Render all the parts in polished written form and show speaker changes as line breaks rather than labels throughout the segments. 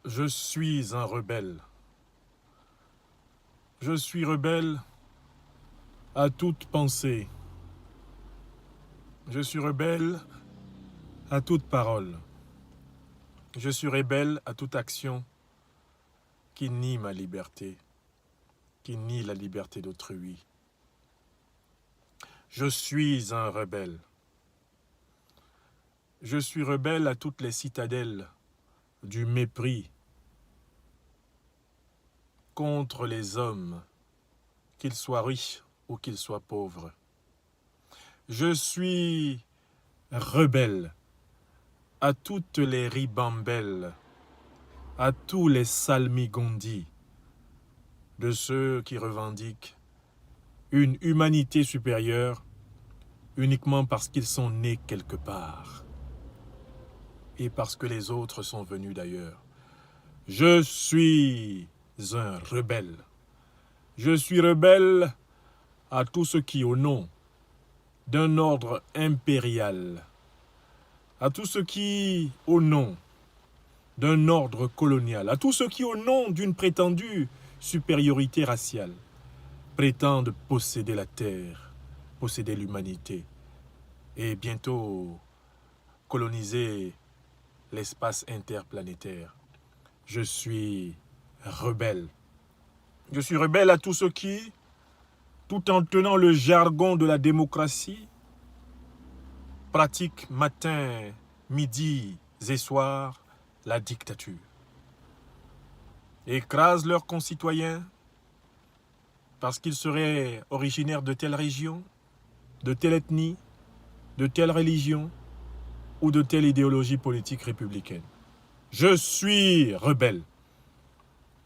Je suis un rebelle. Je suis rebelle à toute pensée. Je suis rebelle à toute parole. Je suis rebelle à toute action qui nie ma liberté, qui nie la liberté d'autrui. Je suis un rebelle. Je suis rebelle à toutes les citadelles du mépris contre les hommes, qu'ils soient riches ou qu'ils soient pauvres. Je suis rebelle à toutes les ribambelles, à tous les salmigondis de ceux qui revendiquent une humanité supérieure uniquement parce qu'ils sont nés quelque part et parce que les autres sont venus d'ailleurs. Je suis un rebelle. Je suis rebelle à tout ce qui, au nom d'un ordre impérial, à tout ce qui, au nom d'un ordre colonial, à tout ce qui, au nom d'une prétendue supériorité raciale, prétendent posséder la terre, posséder l'humanité et bientôt coloniser l'espace interplanétaire. Je suis rebelle. Je suis rebelle à tout ce qui, tout en tenant le jargon de la démocratie, pratique matin, midi et soir la dictature. Écrasent leurs concitoyens parce qu'ils seraient originaires de telle région, de telle ethnie, de telle religion ou de telle idéologie politique républicaine. Je suis rebelle.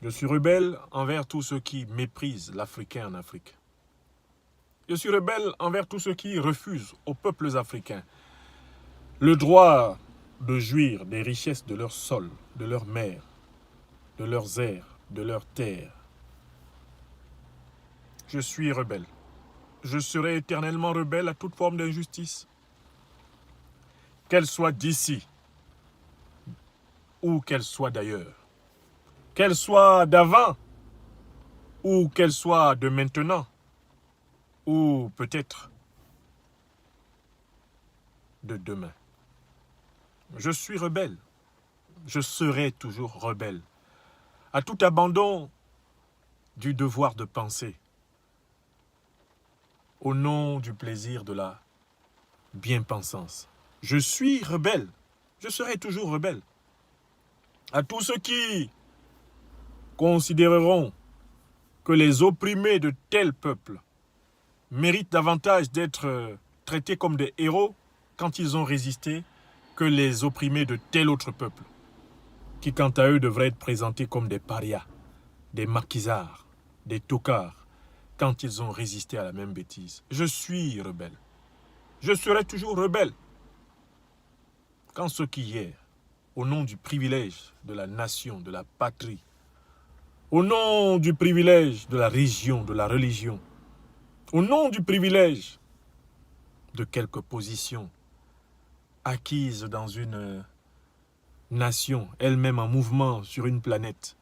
Je suis rebelle envers tous ceux qui méprisent l'Africain en Afrique. Je suis rebelle envers tous ceux qui refusent aux peuples africains le droit de jouir des richesses de leur sol, de leur mer, de leurs airs, de leurs terres. Je suis rebelle. Je serai éternellement rebelle à toute forme d'injustice, qu'elle soit d'ici ou qu'elle soit d'ailleurs, qu'elle soit d'avant ou qu'elle soit de maintenant, ou peut-être de demain. Je suis rebelle. Je serai toujours rebelle à tout abandon du devoir de penser au nom du plaisir de la bien-pensance. Je suis rebelle. Je serai toujours rebelle à tous ceux qui considéreront que les opprimés de tel peuple méritent davantage d'être traités comme des héros quand ils ont résisté que les opprimés de tel autre peuple, qui quant à eux devraient être présentés comme des parias, des maquisards, des tocards, quand ils ont résisté à la même bêtise. Je suis rebelle. Je serai toujours rebelle. Quand ceux qui hier, au nom du privilège de la nation, de la patrie, au nom du privilège de la région, de la religion, au nom du privilège de quelques positions acquises dans une nation, elle-même en mouvement sur une planète,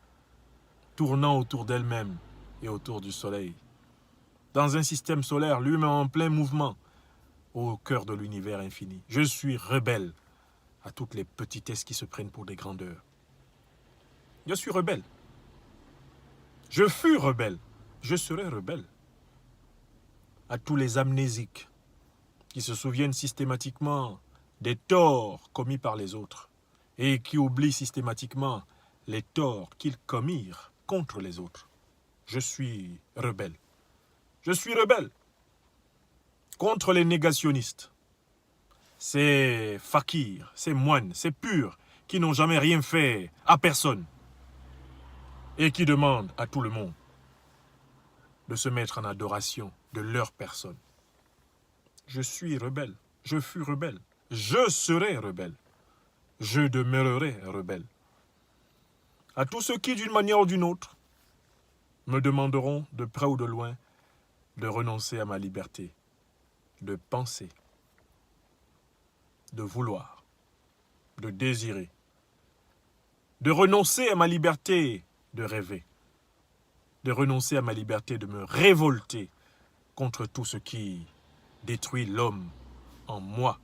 tournant autour d'elle-même et autour du soleil, dans un système solaire lui-même en plein mouvement, au cœur de l'univers infini. Je suis rebelle à toutes les petitesses qui se prennent pour des grandeurs. Je suis rebelle. Je fus rebelle. Je serai rebelle à tous les amnésiques qui se souviennent systématiquement des torts commis par les autres et qui oublient systématiquement les torts qu'ils commirent contre les autres. Je suis rebelle. Je suis rebelle contre les négationnistes, ces fakirs, ces moines, ces purs qui n'ont jamais rien fait à personne et qui demandent à tout le monde de se mettre en adoration de leur personne. Je suis rebelle, je fus rebelle, je serai rebelle, je demeurerai rebelle. À tous ceux qui, d'une manière ou d'une autre, me demanderont de près ou de loin de renoncer à ma liberté, de penser, de vouloir, de désirer, de renoncer à ma liberté de rêver, de renoncer à ma liberté de me révolter contre tout ce qui détruit l'homme en moi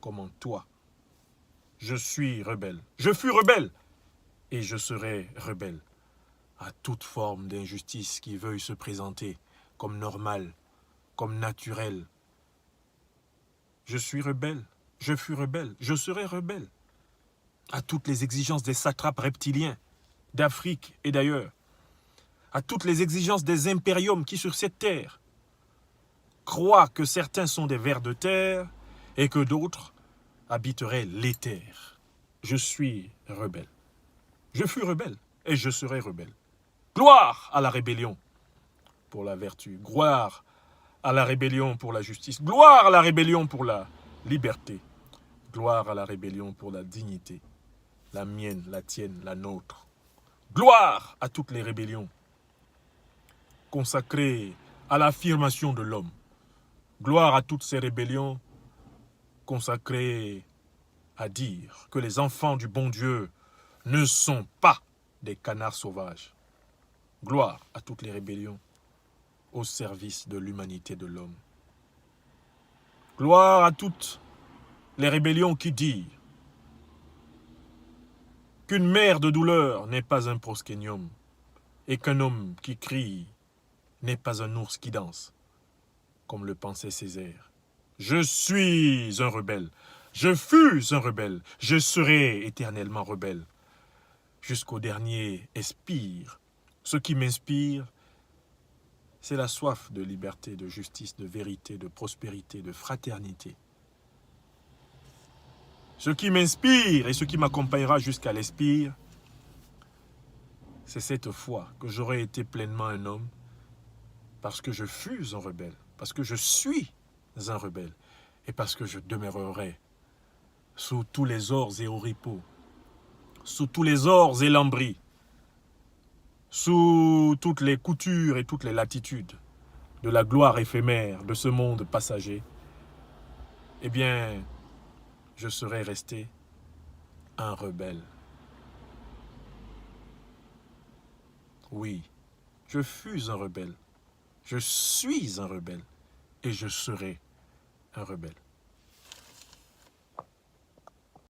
comme en toi. Je suis rebelle. Je fus rebelle et je serai rebelle à toute forme d'injustice qui veuille se présenter comme normale, comme naturelle. Je suis rebelle. Je fus rebelle. Je serai rebelle à toutes les exigences des satrapes reptiliens d'Afrique et d'ailleurs, à toutes les exigences des impériums qui sur cette terre croient que certains sont des vers de terre et que d'autres habiteraient l'éther. Je suis rebelle. Je fus rebelle et je serai rebelle. Gloire à la rébellion pour la vertu. Gloire à la rébellion pour la justice. Gloire à la rébellion pour la liberté. Gloire à la rébellion pour la dignité. La mienne, la tienne, la nôtre. Gloire à toutes les rébellions consacrées à l'affirmation de l'homme. Gloire à toutes ces rébellions consacrées à dire que les enfants du bon Dieu ne sont pas des canards sauvages. Gloire à toutes les rébellions au service de l'humanité de l'homme. Gloire à toutes les rébellions qui disent qu'une mère de douleur n'est pas un proskénium et qu'un homme qui crie n'est pas un ours qui danse, comme le pensait Césaire. Je suis un rebelle. Je fus un rebelle. Je serai éternellement rebelle. Jusqu'au dernier expire. Ce qui m'inspire, c'est la soif de liberté, de justice, de vérité, de prospérité, de fraternité. Ce qui m'inspire et ce qui m'accompagnera jusqu'à l'expire, c'est cette foi que j'aurai été pleinement un homme parce que je fus un rebelle, parce que je suis un rebelle et parce que je demeurerai sous tous les ors et oripeaux, sous tous les ors et lambris, sous toutes les coutures et toutes les latitudes de la gloire éphémère de ce monde passager, eh bien, je serai resté un rebelle. Oui, je fus un rebelle, je suis un rebelle et je serai un rebelle.